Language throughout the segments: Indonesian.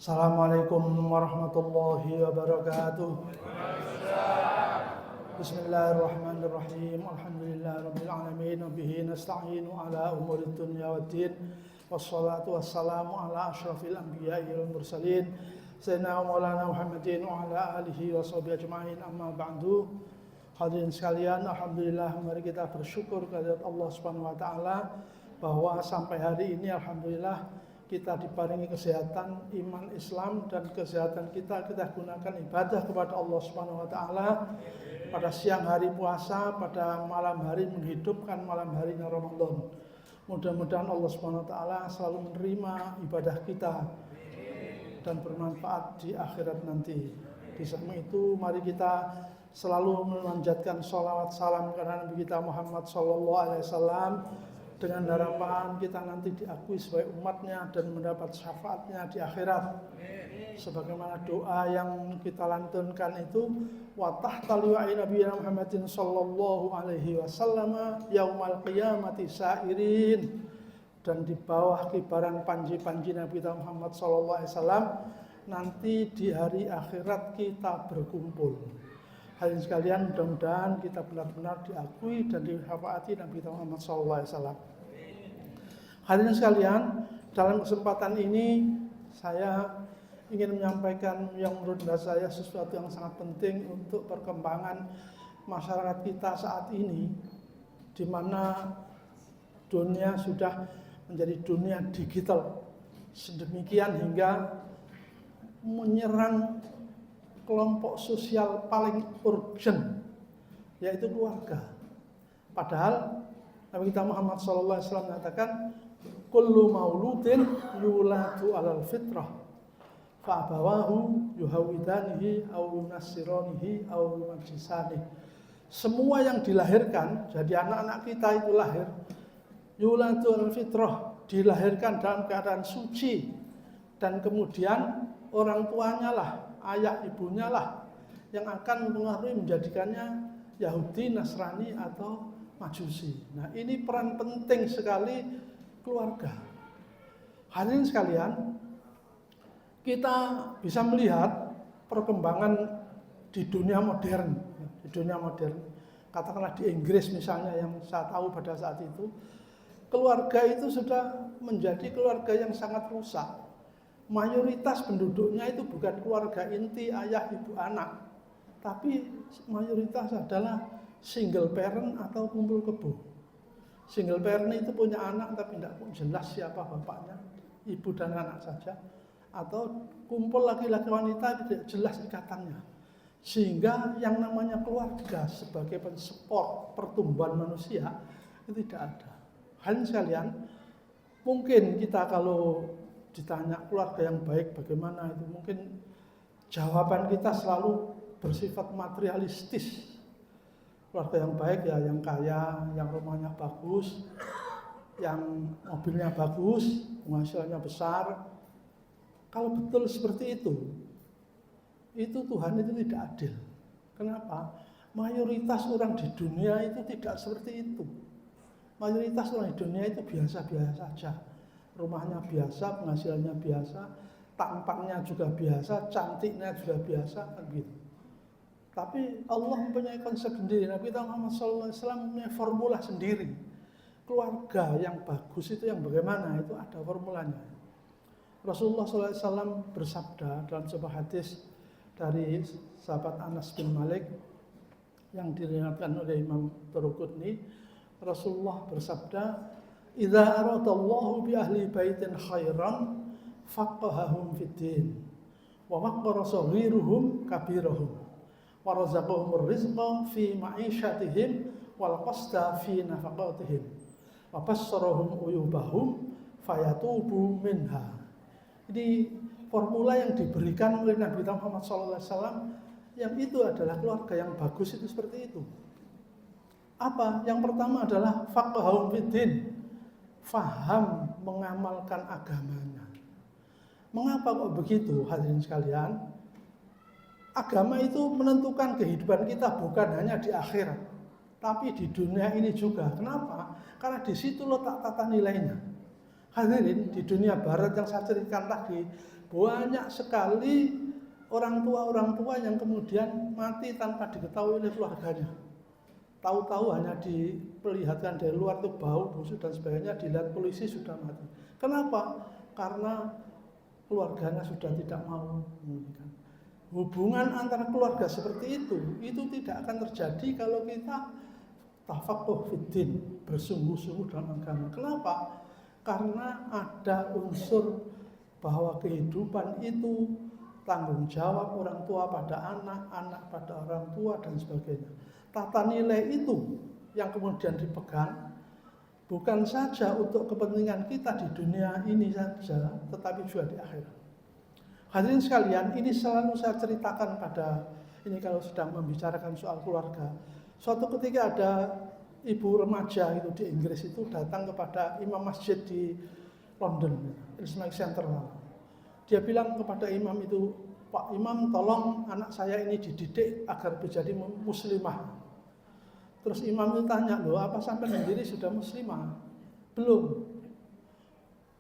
Assalamualaikum warahmatullahi wabarakatuh. Bismillahirrahmanirrahim. Alhamdulillahirabbil alamin wa bihi nasta'inu ala umurid dunya waddin. Wassalatu wassalamu ala asyrafil anbiya'i wal mursalin sayyidina Maulana Muhammadin wa ala alihi washabihi ajmain. Amma ba'du. Hadirin sekalian, alhamdulillah mari kita bersyukur kepada Allah Subhanahu wa taala bahwa sampai hari ini alhamdulillah kita diparingi kesehatan, iman Islam, dan kesehatan kita gunakan ibadah kepada Allah Subhanahu wa taala pada siang hari puasa, pada malam hari menghidupkan malam harinya Ramadan. Mudah-mudahan Allah Subhanahu wa taala selalu menerima ibadah kita dan bermanfaat di akhirat nanti. Di samping itu mari kita selalu memanjatkan sholawat salam kepada Nabi kita Muhammad SAW dengan harapan kita nanti diakui sebagai umatnya dan mendapat syafaatnya di akhirat. Sebagaimana doa yang kita lantunkan itu, wa tahta liwa'i nabiyina Muhammadin sallallahu alaihi wasallam yaumal qiyamati sairin, dan di bawah kibaran panji-panji Nabi kita Muhammad sallallahu alaihi wasallam nanti di hari akhirat kita berkumpul. Hadirin sekalian, mudah-mudahan kita benar-benar diakui dan disyafaati Nabi Muhammad SAW. Hadirin sekalian, dalam kesempatan ini saya ingin menyampaikan yang menurut saya sesuatu yang sangat penting untuk perkembangan masyarakat kita saat ini, di mana dunia sudah menjadi dunia digital sedemikian hingga menyerang kelompok sosial paling urgent, yaitu keluarga. Padahal Nabi kita Muhammad SAW mengatakan, kullu mauludin yuladu alal fitrah, fa'abawahu yuhawidanihi aw yunassiranihi aw yumajjisanihi. Semua yang dilahirkan, jadi anak-anak kita itu lahir, yuladu alal fitrah, dilahirkan dalam keadaan suci, dan kemudian orang tuanya lah, ayah ibunya lah yang akan mengaruhi menjadikannya Yahudi, Nasrani atau Majusi. Nah, ini peran penting sekali keluarga. Hadirin sekalian, kita bisa melihat perkembangan di dunia modern. Di dunia modern, katakanlah di Inggris misalnya yang saya tahu pada saat itu, keluarga itu sudah menjadi keluarga yang sangat rusak. Mayoritas penduduknya itu bukan keluarga inti ayah ibu anak, tapi mayoritas adalah single parent atau kumpul kebo. Single parent itu punya anak tapi tidak jelas siapa bapaknya, ibu dan anak saja, atau kumpul laki-laki wanita tidak jelas ikatannya. Sehingga yang namanya keluarga sebagai pensupport pertumbuhan manusia itu tidak ada. Hadirin sekalian, mungkin kita kalau ditanya keluarga yang baik bagaimana itu, mungkin jawaban kita selalu bersifat materialistis. Keluarga yang baik ya yang kaya, yang rumahnya bagus, yang mobilnya bagus, penghasilannya besar. Kalau betul seperti itu Tuhan itu tidak adil. Kenapa? Mayoritas orang di dunia itu tidak seperti itu. Mayoritas orang di dunia itu biasa-biasa saja. Rumahnya biasa, penghasilannya biasa, tampangnya juga biasa, cantiknya juga biasa, gitu. Tapi Allah mempunyai konsep sendiri. Nabi Muhammad SAW mempunyai formula sendiri. Keluarga yang bagus itu yang bagaimana? Itu ada formulanya. Rasulullah SAW bersabda dalam sebuah hadis dari sahabat Anas bin Malik yang diriwayatkan oleh Imam Tabrani. Rasulullah bersabda, idza aradallahu bi ahli baitin khairan faqahahum fid din wa waqqara saghiruhum kabirahum wa razaqahum rizqa fi ma'isyatihim wal qasda fi nafaqatihim wa bassarahum uyubahum fayatubu minha. Ini formula yang diberikan oleh Nabi Muhammad SAW, yang itu adalah keluarga yang bagus itu seperti itu. Apa? Yang pertama adalah faqahahum fid din, faham mengamalkan agamanya. Mengapa kok begitu, hadirin sekalian? Agama itu menentukan kehidupan kita bukan hanya di akhirat, tapi di dunia ini juga. Kenapa? Karena di situ letak tata nilainya. Hadirin, di dunia barat yang saya ceritakan tadi, Banyak sekali orang tua yang kemudian mati tanpa diketahui oleh keluarganya. Tahu-tahu hanya diperlihatkan dari luar tuh bau, busuk dan sebagainya, dilihat polisi sudah mati. Kenapa? Karena keluarganya sudah tidak mau menginginkan. Hubungan antara keluarga seperti itu tidak akan terjadi kalau kita tafaqquh fiddin, bersungguh-sungguh dalam agama. Kenapa? Karena ada unsur bahwa kehidupan itu tanggung jawab orang tua pada anak, anak pada orang tua dan sebagainya. Tata nilai itu yang kemudian dipegang bukan saja untuk kepentingan kita di dunia ini saja, tetapi juga di akhirat. Hadirin sekalian, ini selalu saya ceritakan pada ini kalau sedang membicarakan soal keluarga. Suatu ketika ada ibu remaja itu di Inggris itu datang kepada imam masjid di London, Islamic Center. Dia bilang kepada imam itu, Pak Imam, tolong anak saya ini dididik agar menjadi muslimah. Terus imam itu tanya, loh apa sampai sendiri sudah muslimah? Belum.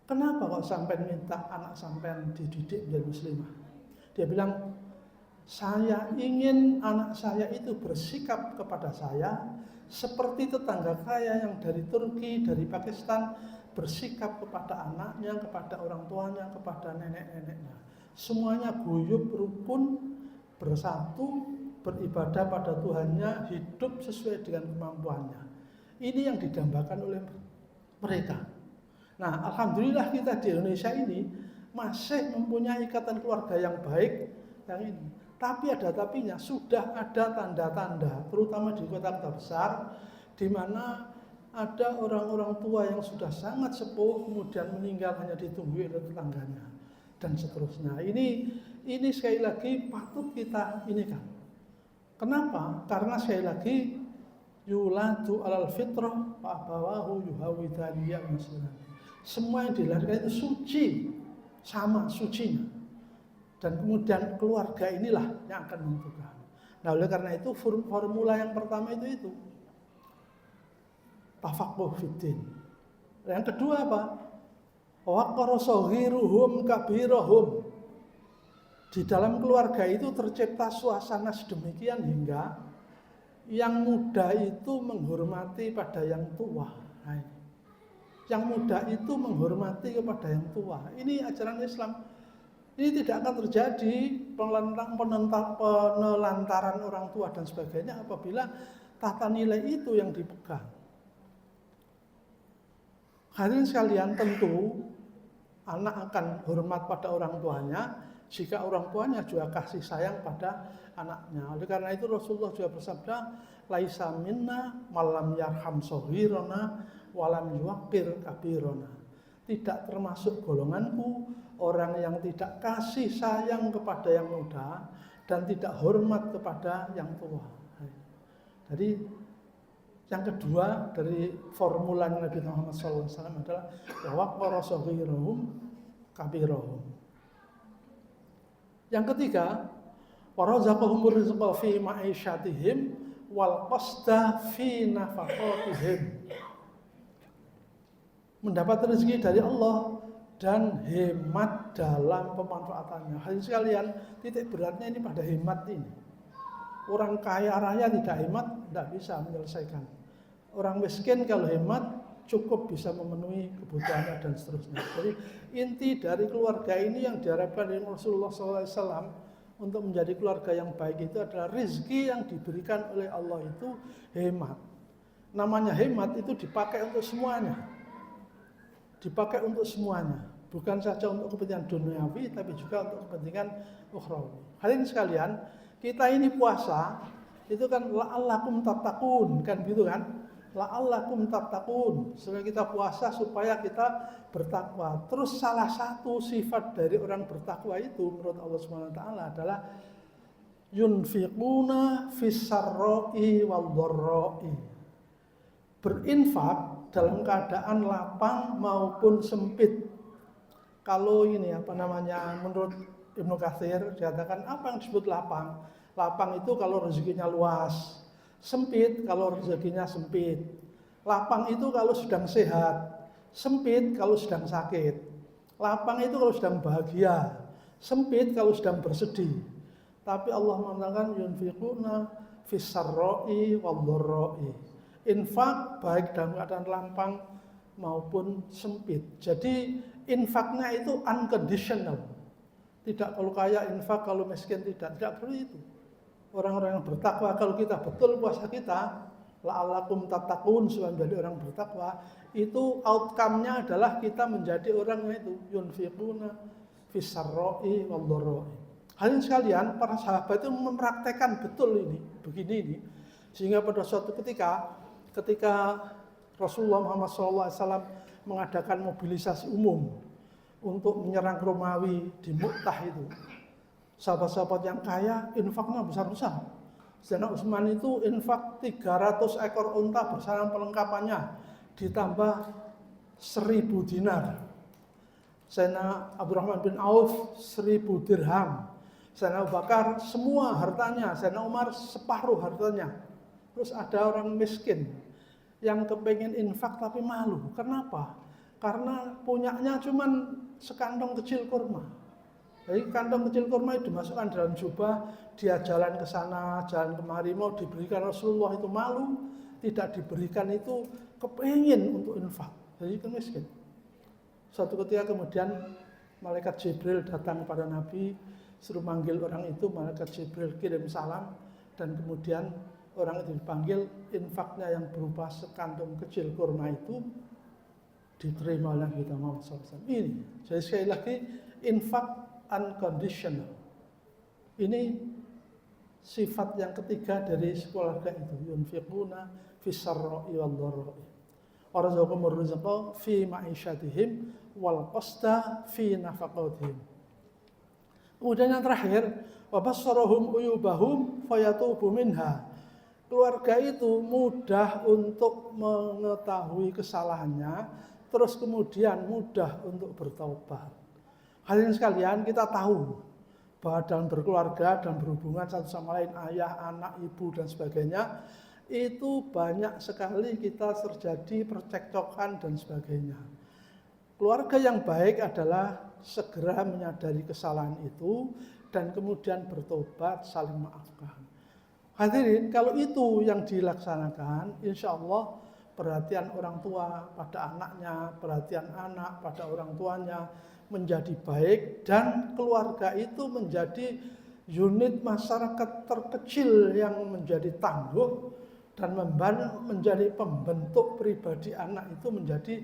Kenapa kok sampai minta anak sampai dididik menjadi muslimah? Dia bilang, saya ingin anak saya itu bersikap kepada saya seperti tetangga saya yang dari Turki, dari Pakistan, bersikap kepada anaknya, kepada orang tuanya, kepada nenek-neneknya. Semuanya guyub, rukun, bersatu, beribadah pada Tuhannya, hidup sesuai dengan kemampuannya. Ini yang didambakan oleh mereka. Nah, alhamdulillah kita di Indonesia ini masih mempunyai ikatan keluarga yang baik yang ini. Tapi ada tapinya, sudah ada tanda-tanda, terutama di kota-kota besar, di mana ada orang-orang tua yang sudah sangat sepuh, kemudian meninggal hanya ditunggu oleh tetangganya, dan seterusnya. Ini sekali lagi patut kita ini kan. Kenapa? Karena sekali lagi yuladu alal fitrah wa abawahu yuhawidani ya musliman. Semua yang dilahirkan itu suci, sama sucinya. Dan kemudian keluarga inilah yang akan menentukan. Nah, oleh karena itu formula yang pertama itu tafaqquh fiddin. Yang kedua apa? Waqara saghiruhum kabirahum. Di dalam keluarga itu tercipta suasana sedemikian hingga yang muda itu menghormati pada yang tua. Nah, yang muda itu menghormati kepada yang tua. Ini ajaran Islam. Ini tidak akan terjadi penelantaran orang tua dan sebagainya apabila tata nilai itu yang dipegang. Hadirin sekalian, tentu anak akan hormat pada orang tuanya jika orang tuanya juga kasih sayang pada anaknya. Oleh karena itu Rasulullah juga bersabda, laisa minna malam yarham shaghirana walam yuwaqqir kabirana. Tidak termasuk golonganku orang yang tidak kasih sayang kepada yang muda dan tidak hormat kepada yang tua. Jadi yang kedua dari formula Nabi Muhammad SAW adalah waqara saghirahum kabirahum. Yang ketiga, warazaqahumur rizqa fi ma'isyatihim wal qasda fi nafaqatihim. Mendapat rezeki dari Allah dan hemat dalam pemanfaatannya. Hadirin sekalian, titik beratnya ini pada hemat ini. Orang kaya raya tidak hemat, tidak bisa menyelesaikan. Orang miskin kalau hemat cukup bisa memenuhi kebutuhannya dan seterusnya. Jadi inti dari keluarga ini yang diharapkan dari Rasulullah SAW untuk menjadi keluarga yang baik itu adalah rezeki yang diberikan oleh Allah itu hemat. Namanya hemat itu dipakai untuk semuanya. Dipakai untuk semuanya, bukan saja untuk kepentingan duniawi, tapi juga untuk kepentingan ukhrawi. Hadirin sekalian, kita ini puasa, itu kan la'allakum tattaqun, kan gitu kan? La'allakum tattaqun, supaya kita puasa supaya kita bertakwa. Terus salah satu sifat dari orang bertakwa itu menurut Allah SWT adalah yunfiquna fis-sarra'i wad-dharra'i. Berinfak dalam keadaan lapang maupun sempit. Kalau ini menurut Ibnu Katsir dikatakan apa yang disebut lapang? Lapang itu kalau rezekinya luas, sempit kalau rezekinya sempit. Lapang itu kalau sedang sehat, sempit kalau sedang sakit. Lapang itu kalau sedang bahagia, Sempit kalau sedang bersedih. Tapi Allah mengatakan yunfiquna fis-sarra'i wad-dharra'i. Infak baik dalam keadaan lapang maupun sempit. Jadi infaknya itu unconditional. Tidak kalau kaya infak, kalau miskin tidak perlu itu. Orang-orang yang bertakwa, kalau kita betul puasa kita, la'allakum tattaqun, supaya menjadi orang bertakwa, itu outcome-nya adalah kita menjadi orang yang itu yunfiquna fis-sarra'i wad-dharra'i. Hadirin sekalian, para sahabat itu mempraktekkan betul begini ini. Sehingga pada suatu ketika Rasulullah Muhammad SAW mengadakan mobilisasi umum untuk menyerang Romawi di Mu'tah itu, sahabat-sahabat yang kaya infaknya besar-besar. Sayyidina Utsman itu infak 300 ekor unta bersama perlengkapannya, ditambah 1000 dinar. Sayyidina Abdurrahman bin Auf 1000 dirham. Sayyidina Abu Bakar semua hartanya, Sayyidina Umar separuh hartanya. Terus ada orang miskin yang kepengen infak tapi malu. Kenapa? Karena punyanya cuman sekantong kecil kurma. Jadi kantong kecil kurma itu dimasukkan dalam jubah, dia jalan ke sana, jalan kemari, mau diberikan Rasulullah itu malu, tidak diberikan itu kepengen untuk infak. Jadi itu miskin. Suatu ketika kemudian malaikat Jibril datang kepada Nabi, suruh manggil orang itu, malaikat Jibril kirim salam, dan kemudian orang itu dipanggil, infaknya yang berupa sekantong kecil kurma itu diterima oleh Nabi Muhammad SAW. Ini, jadi sekali lagi, infak unconditional. Ini sifat yang ketiga dari keluarga itu, yunfiquna fis-sarra'i wad-dharra'i. Warzaqahumur rizqa fi ma'isyatihim wal qasda fi nafaqatihim. Kemudian yang terakhir, wa basyarahum uyubahum fayatubu minha. Keluarga itu mudah untuk mengetahui kesalahannya, terus kemudian mudah untuk bertaubat. Hadirin sekalian, kita tahu bahwa dalam berkeluarga dan berhubungan satu sama lain, ayah, anak, ibu, dan sebagainya, itu banyak sekali kita terjadi percekcokan dan sebagainya. Keluarga yang baik adalah segera menyadari kesalahan itu dan kemudian bertobat, saling maafkan. Hadirin, kalau itu yang dilaksanakan, insya Allah perhatian orang tua pada anaknya, perhatian anak pada orang tuanya menjadi baik, dan keluarga itu menjadi unit masyarakat terkecil yang menjadi tangguh dan menjadi pembentuk pribadi anak itu menjadi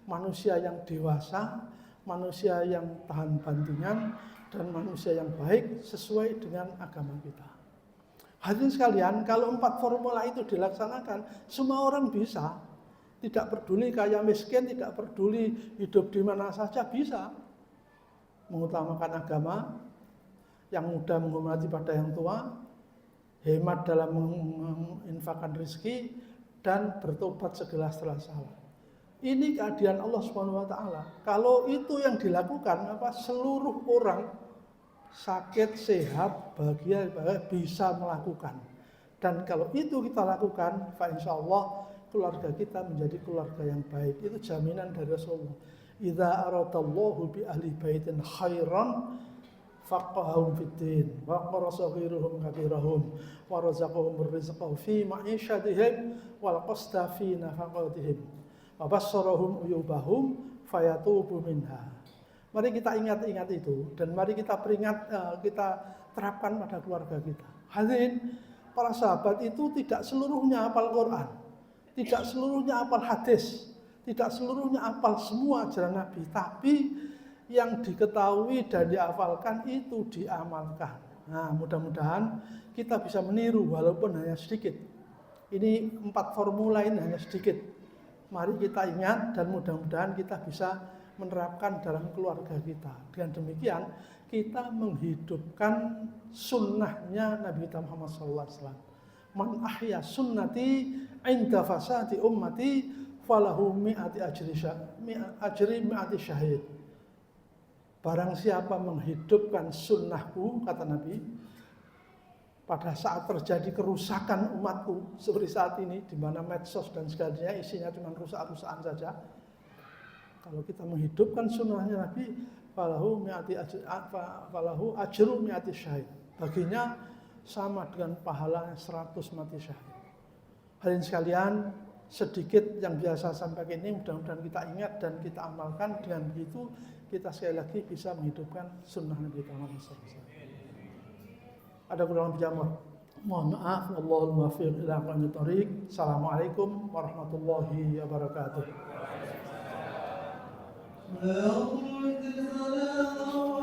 manusia yang dewasa, manusia yang tahan bantingan, dan manusia yang baik sesuai dengan agama kita. Hadirin sekalian, kalau 4 formula itu dilaksanakan, semua orang bisa. Tidak peduli kaya miskin, tidak peduli hidup di mana saja, bisa. Mengutamakan agama, yang muda menghormati pada yang tua, hemat dalam menginfakkan rezeki, dan bertobat segala setelah salah. Ini keadilan Allah SWT. Kalau itu yang dilakukan, seluruh orang sakit, sehat, bahagia bisa melakukan. Dan kalau itu kita lakukan, insya Allah keluarga kita menjadi keluarga yang baik. Itu jaminan dari Rasulullah. Idza aradallahu bi ahli baitin khairan faqahum fiddin wa qarasaghiruhum kabirahum wa razaqahum rizqa fi ma'isyatihim wal qasta fi nafaqatihim wa basyarahum uyubahum fayatubu minha. Mari kita ingat-ingat itu, dan mari kita kita terapkan pada keluarga kita. Hadirin, para sahabat itu tidak seluruhnya hafal Quran, tidak seluruhnya hafal hadis, tidak seluruhnya hafal semua ajaran Nabi, tapi yang diketahui dan dihafalkan itu diamalkan. Nah, mudah-mudahan kita bisa meniru walaupun hanya sedikit. Ini 4 formula ini hanya sedikit. Mari kita ingat dan mudah-mudahan kita bisa menerapkan dalam keluarga kita. Dengan demikian kita menghidupkan sunnahnya Nabi Muhammad SAW. Man ahya sunnati inda fasadi ummati falahu mi'ati ajri mi'ati syahid. Barang siapa menghidupkan sunnahku, kata Nabi, pada saat terjadi kerusakan umatku seperti saat ini, di mana medsos dan sebagainya isinya cuma rusak-rusakan saja. Kalau kita menghidupkan sunnahnya Nabi, falahu ajru mi'ati syahid. Baginya sama dengan pahalanya 100 mati syahid. Hadirin sekalian, sedikit yang biasa sampaikan ini mudah-mudahan kita ingat dan kita amalkan. Dengan begitu kita sekali lagi bisa menghidupkan sunnah Nabi Muhammad SAW. Ada kurang bijak, mohon maaf. Wallahul muwaffiq ila aqwamit thoriq. Assalamualaikum warahmatullahi wabarakatuh.